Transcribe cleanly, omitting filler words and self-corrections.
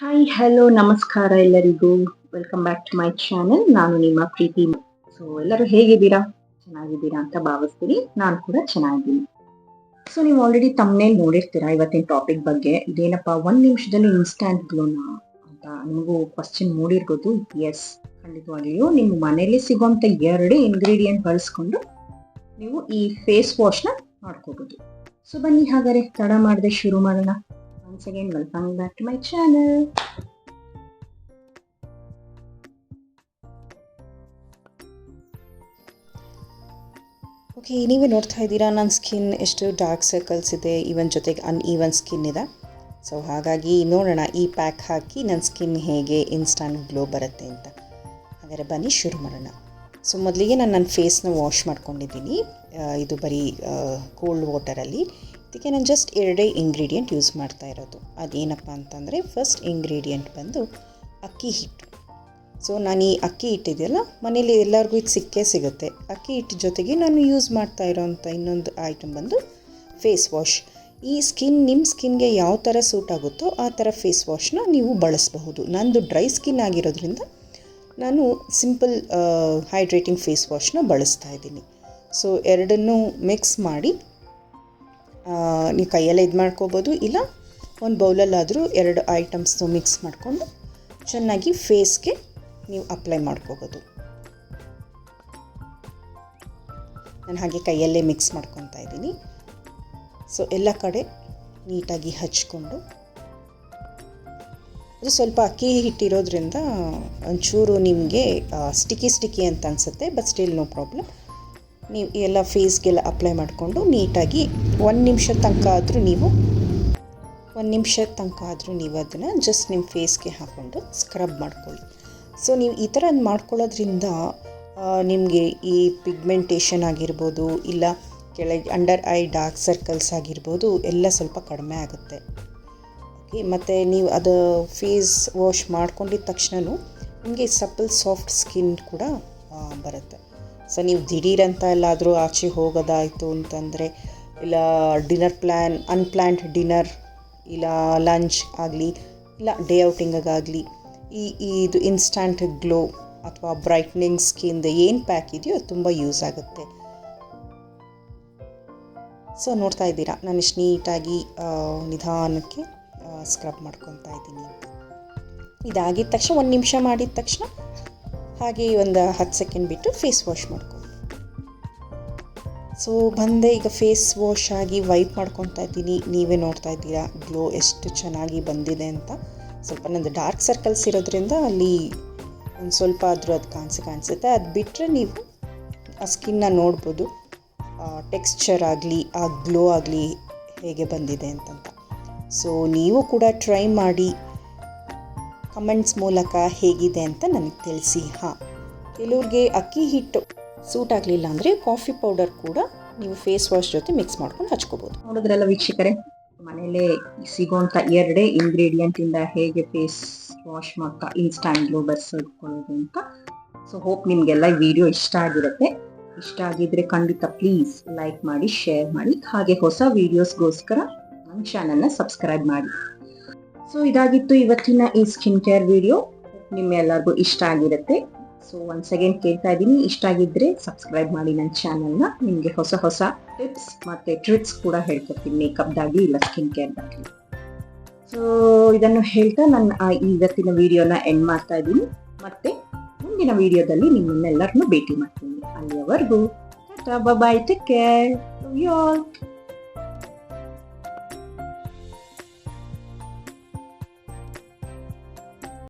Hi hello ನಮಸ್ಕಾರ ಎಲ್ಲರಿಗೂ. Welcome back to my channel. ನಾನು ನಿಮ್ಮ ಪ್ರೀತಿ. ಸೊ ಎಲ್ಲರೂ ಹೇಗಿದ್ದೀರಾ? ಚೆನ್ನಾಗಿದ್ದೀರಾ ಅಂತ ಭಾವಿಸ್ತೀನಿ. ನಾನು ಕೂಡ ಚೆನ್ನಾಗಿದ್ದೀನಿ. ಸೊ ನೀವು ಆಲ್ರೆಡಿ ತಮ್ಮನೇಲಿ ನೋಡಿರ್ತೀರಾ ಇವತ್ತಿನ ಟಾಪಿಕ್ ಬಗ್ಗೆ. ಇದೇನಪ್ಪ 1 ನಿಮಿಷದಲ್ಲಿ ಇನ್ಸ್ಟ್ಯಾಂಟ್ ಗ್ಲೋನ ಅಂತ ನೀವು ಕ್ವಶನ್ ಮೂಡಿರ್ಬೋದು. ಎಸ್, ಖಂಡಿತವಾಗಿಯೂ ನಿಮ್ಮ ಮನೆಯಲ್ಲಿ ಸಿಗುವಂಥ 2 ಇಂಗ್ರೀಡಿಯೆಂಟ್ ಬಳಸ್ಕೊಂಡು ನೀವು ಈ ಫೇಸ್ ವಾಶ್ನ ಮಾಡ್ಕೋಬೋದು. ಸೊ ಬನ್ನಿ ಹಾಗಾದ್ರೆ ತಡ ಮಾಡದೆ ಶುರು ಮಾಡೋಣ. Once again, welcome back to my channel. Okay, ನೀವೇ ನೋಡ್ತಾ ಇದ್ದೀರಾ ನನ್ನ ಸ್ಕಿನ್ ಎಷ್ಟು ಡಾರ್ಕ್ ಸರ್ಕಲ್ಸ್ ಇದೆ, ಈವನ್ ಜೊತೆಗೆ ಅನ್ಈವನ್ ಸ್ಕಿನ್ ಇದೆ. ಸೊ ಹಾಗಾಗಿ ನೋಡೋಣ ಈ ಪ್ಯಾಕ್ ಹಾಕಿ ನನ್ನ ಸ್ಕಿನ್ ಹೇಗೆ ಇನ್ಸ್ಟಂಟ್ ಗ್ಲೋ ಬರುತ್ತೆ ಅಂತ. ಹಾಗಾದರೆ ಬನ್ನಿ ಶುರು ಮಾಡೋಣ. ಸೊ ಮೊದಲಿಗೆ ನಾನು ನನ್ನ ಫೇಸ್ನ ವಾಶ್ ಮಾಡ್ಕೊಂಡಿದ್ದೀನಿ. ಇದು ಬರೀ ಕೋಲ್ಡ್ ವಾಟರಲ್ಲಿ. ಇದಕ್ಕೆ ನಾನು ಜಸ್ಟ್ 2 ಇಂಗ್ರೀಡಿಯೆಂಟ್ ಯೂಸ್ ಮಾಡ್ತಾ ಇರೋದು. ಅದೇನಪ್ಪ ಅಂತಂದರೆ ಫಸ್ಟ್ ಇಂಗ್ರೀಡಿಯೆಂಟ್ ಬಂದು ಅಕ್ಕಿ ಹಿಟ್ಟು. ಸೊ ನಾನು ಈ ಅಕ್ಕಿ ಹಿಟ್ಟಿದೆಯಲ್ಲ, ಮನೇಲಿ ಎಲ್ಲರಿಗೂ ಇದು ಸಿಗುತ್ತೆ. ಅಕ್ಕಿ ಹಿಟ್ಟು ಜೊತೆಗೆ ನಾನು ಯೂಸ್ ಮಾಡ್ತಾ ಇರೋಂಥ ಇನ್ನೊಂದು ಐಟಮ್ ಬಂದು ಫೇಸ್ ವಾಶ್. ನಿಮ್ಮ ಸ್ಕಿನ್ಗೆ ಯಾವ ಥರ ಸೂಟ್ ಆಗುತ್ತೋ ಆ ಥರ ಫೇಸ್ ವಾಶ್ನ ನೀವು ಬಳಸಬಹುದು. ನಂದು ಡ್ರೈ ಸ್ಕಿನ್ ಆಗಿರೋದ್ರಿಂದ ನಾನು ಸಿಂಪಲ್ ಹೈಡ್ರೇಟಿಂಗ್ ಫೇಸ್ ವಾಶ್ನ ಬಳಸ್ತಾ ಇದ್ದೀನಿ. ಸೊ ಎರಡನ್ನೂ ಮಿಕ್ಸ್ ಮಾಡಿ ನೀವು ಕೈಯಲ್ಲೇ ಇದು ಮಾಡ್ಕೋಬೋದು, ಇಲ್ಲ ಒಂದು ಬೌಲಲ್ಲಾದರೂ 2 ಐಟಮ್ಸ್ನು ಮಿಕ್ಸ್ ಮಾಡಿಕೊಂಡು ಚೆನ್ನಾಗಿ ಫೇಸ್ಗೆ ನೀವು ಅಪ್ಲೈ ಮಾಡ್ಕೋಬೋದು. ನಾನು ಹಾಗೆ ಕೈಯಲ್ಲೇ ಮಿಕ್ಸ್ ಮಾಡ್ಕೊತಾ ಇದ್ದೀನಿ. ಸೊ ಎಲ್ಲ ಕಡೆ ನೀಟಾಗಿ ಹಚ್ಕೊಂಡು, ಅದು ಸ್ವಲ್ಪ ಅಕ್ಕಿ ಹಿಟ್ಟಿರೋದ್ರಿಂದ ಒಂಚೂರು ನಿಮಗೆ ಸ್ಟಿಕ್ಕಿ ಅಂತ ಅನಿಸುತ್ತೆ, ಬಟ್ ಸ್ಟಿಲ್ ನೋ ಪ್ರಾಬ್ಲಮ್. ನೀವು ಎಲ್ಲ ಫೇಸ್ಗೆಲ್ಲ ಅಪ್ಲೈ ಮಾಡಿಕೊಂಡು ನೀಟಾಗಿ 1 ನಿಮಿಷ ತನಕ ಆದರೂ ನೀವು ಅದನ್ನು ಜಸ್ಟ್ ನಿಮ್ಮ ಫೇಸ್ಗೆ ಹಾಕ್ಕೊಂಡು ಸ್ಕ್ರಬ್ ಮಾಡ್ಕೊಳ್ಳಿ. ಸೊ ನೀವು ಈ ಥರ ಮಾಡ್ಕೊಳ್ಳೋದ್ರಿಂದ ನಿಮಗೆ ಈ ಪಿಗ್ಮೆಂಟೇಷನ್ ಆಗಿರ್ಬೋದು, ಇಲ್ಲ ಕೆಳಗೆ ಅಂಡರ್ ಐ ಡಾರ್ಕ್ ಸರ್ಕಲ್ಸ್ ಆಗಿರ್ಬೋದು, ಎಲ್ಲ ಸ್ವಲ್ಪ ಕಡಿಮೆ ಆಗುತ್ತೆ. ಓಕೆ, ಮತ್ತು ನೀವು ಅದು ಫೇಸ್ ವಾಶ್ ಮಾಡ್ಕೊಂಡಿದ್ದ ತಕ್ಷಣವೂ ನಿಮಗೆ ಸಪಲ್ ಸಾಫ್ಟ್ ಸ್ಕಿನ್ ಕೂಡ ಬರುತ್ತೆ. ಸೊ ನೀವು ದಿಢೀರಂತ ಎಲ್ಲಾದರೂ ಆಚೆ ಹೋಗೋದಾಯಿತು ಅಂತಂದರೆ, ಇಲ್ಲ ಅನ್ಪ್ಲ್ಯಾನ್ಡ್ ಡಿನ್ನರ್, ಇಲ್ಲ ಲಂಚ್ ಆಗಲಿ, ಇಲ್ಲ ಡೇ ಔಟಿಂಗಾಗಲಿ, ಇದು ಇನ್ಸ್ಟಂಟ್ ಗ್ಲೋ ಅಥವಾ ಬ್ರೈಟ್ನಿಂಗ್ ಸ್ಕಿನ್ದು ಏನು ಪ್ಯಾಕ್ ಇದೆಯೋ ಅದು ತುಂಬ ಯೂಸ್ ಆಗುತ್ತೆ. ಸೊ ನೋಡ್ತಾ ಇದ್ದೀರಾ ನಾನು ಇಷ್ಟು ನೀಟಾಗಿ ನಿಧಾನಕ್ಕೆ ಸ್ಕ್ರಬ್ ಮಾಡ್ಕೊತಾ ಇದ್ದೀನಿ. ಇದಾಗಿದ್ದ ತಕ್ಷಣ 1 ನಿಮಿಷ ಮಾಡಿದ ತಕ್ಷಣ ಹಾಗೆ ಒಂದು 10 ಸೆಕೆಂಡ್ ಬಿಟ್ಟು ಫೇಸ್ ವಾಶ್ ಮಾಡ್ಕೊಂಡು. ಸೊ ಬಂದೆ ಈಗ ಫೇಸ್ ವಾಶ್ ಆಗಿ ವೈಪ್ ಮಾಡ್ಕೊತಾ ಇದ್ದೀನಿ. ನೀವೇ ನೋಡ್ತಾ ಇದ್ದೀರಾ ಗ್ಲೋ ಎಷ್ಟು ಚೆನ್ನಾಗಿ ಬಂದಿದೆ ಅಂತ. ಸ್ವಲ್ಪ ನಂದು ಡಾರ್ಕ್ ಸರ್ಕಲ್ಸ್ ಇರೋದ್ರಿಂದ ಅಲ್ಲಿ ಒಂದು ಸ್ವಲ್ಪ ಆದರೂ ಅದು ಕಾಣಿಸುತ್ತೆ. ಅದು ಬಿಟ್ಟರೆ ನೀವು ಆ ಸ್ಕಿನ್ನ ನೋಡ್ಬೋದು, ಟೆಕ್ಸ್ಚರ್ ಆಗಲಿ ಆ ಗ್ಲೋ ಆಗಲಿ ಹೇಗೆ ಬಂದಿದೆ ಅಂತಂತ. ಸೊ ನೀವು ಕೂಡ ಟ್ರೈ ಮಾಡಿ ಕಮೆಂಟ್ಸ್ ಮೂಲಕ ಹೇಗಿದೆ ಅಂತ ನನಗೆ ತಿಳಿಸಿ. ಕೆಲವ್ರಿಗೆ ಅಕ್ಕಿ ಹಿಟ್ಟು ಸೂಟ್ ಆಗಲಿಲ್ಲ ಅಂದರೆ ಕಾಫಿ ಪೌಡರ್ ಕೂಡ ನೀವು ಫೇಸ್ ವಾಶ್ ಜೊತೆ ಮಿಕ್ಸ್ ಮಾಡ್ಕೊಂಡು ಹಚ್ಕೋಬೋದು. ನೋಡಿದ್ರಲ್ಲ ವೀಕ್ಷಕರೇ, ಮನೇಲೆ ಸಿಗೋಂಥ 2 ಇಂಗ್ರೀಡಿಯೆಂಟಿಂದ ಹೇಗೆ ಫೇಸ್ ವಾಶ್ ಮಾಡ್ತಾ ಇನ್ಸ್ಟಂಟ್ ಗ್ಲೋ ಬರ್ಸ್ಕೊಳ್ಳೋದು ಅಂತ. ಸೊ ಹೋಪ್ ನಿಮಗೆಲ್ಲ ಈ ವಿಡಿಯೋ ಇಷ್ಟ ಆಗಿರುತ್ತೆ. ಇಷ್ಟ ಆಗಿದ್ರೆ ಖಂಡಿತ ಪ್ಲೀಸ್ ಲೈಕ್ ಮಾಡಿ, ಶೇರ್ ಮಾಡಿ, ಹಾಗೆ ಹೊಸ ವಿಡಿಯೋಸ್ಗೋಸ್ಕರ ನನ್ನ ಚಾನಲ್ನ ಸಬ್ಸ್ಕ್ರೈಬ್ ಮಾಡಿ. ಸೊ ಇದಾಗಿತ್ತು ಇವತ್ತಿನ ಈ ಸ್ಕಿನ್ ಕೇರ್ ವಿಡಿಯೋ. ನಿಮ್ಮೆಲ್ಲರಿಗೂ ಇಷ್ಟ ಆಗಿರುತ್ತೆ. ಸೊ ಒನ್ಸ್ ಅಗೇನ್ ಕೇಳ್ತಾ ಇದ್ದೀನಿ, ಇಷ್ಟ ಆಗಿದ್ರೆ ಸಬ್ಸ್ಕ್ರೈಬ್ ಮಾಡಿ ನನ್ನ ಚಾನಲ್ನ. ನಿಮಗೆ ಹೊಸ ಟಿಪ್ಸ್ ಮತ್ತು ಟ್ರಿಕ್ಸ್ ಕೂಡ ಹೇಳ್ಕೊಡ್ತೀನಿ, ಮೇಕಪ್ದಾಗಿ ಇಲ್ಲ ಸ್ಕಿನ್ ಕೇರ್ದಾಗಿ. ಸೊ ಇದನ್ನು ಹೇಳ್ತಾ ನನ್ನ ಇವತ್ತಿನ ವಿಡಿಯೋನ ಎಂಡ್ ಮಾಡ್ತಾ ಇದ್ದೀನಿ. ಮತ್ತೆ ಮುಂದಿನ ವಿಡಿಯೋದಲ್ಲಿ ನಿಮ್ಮನ್ನೆಲ್ಲರನ್ನೂ ಭೇಟಿ ಮಾಡ್ತೀನಿ. ಅಲ್ಲಿಯವರೆಗೂ bye, take care, love you all.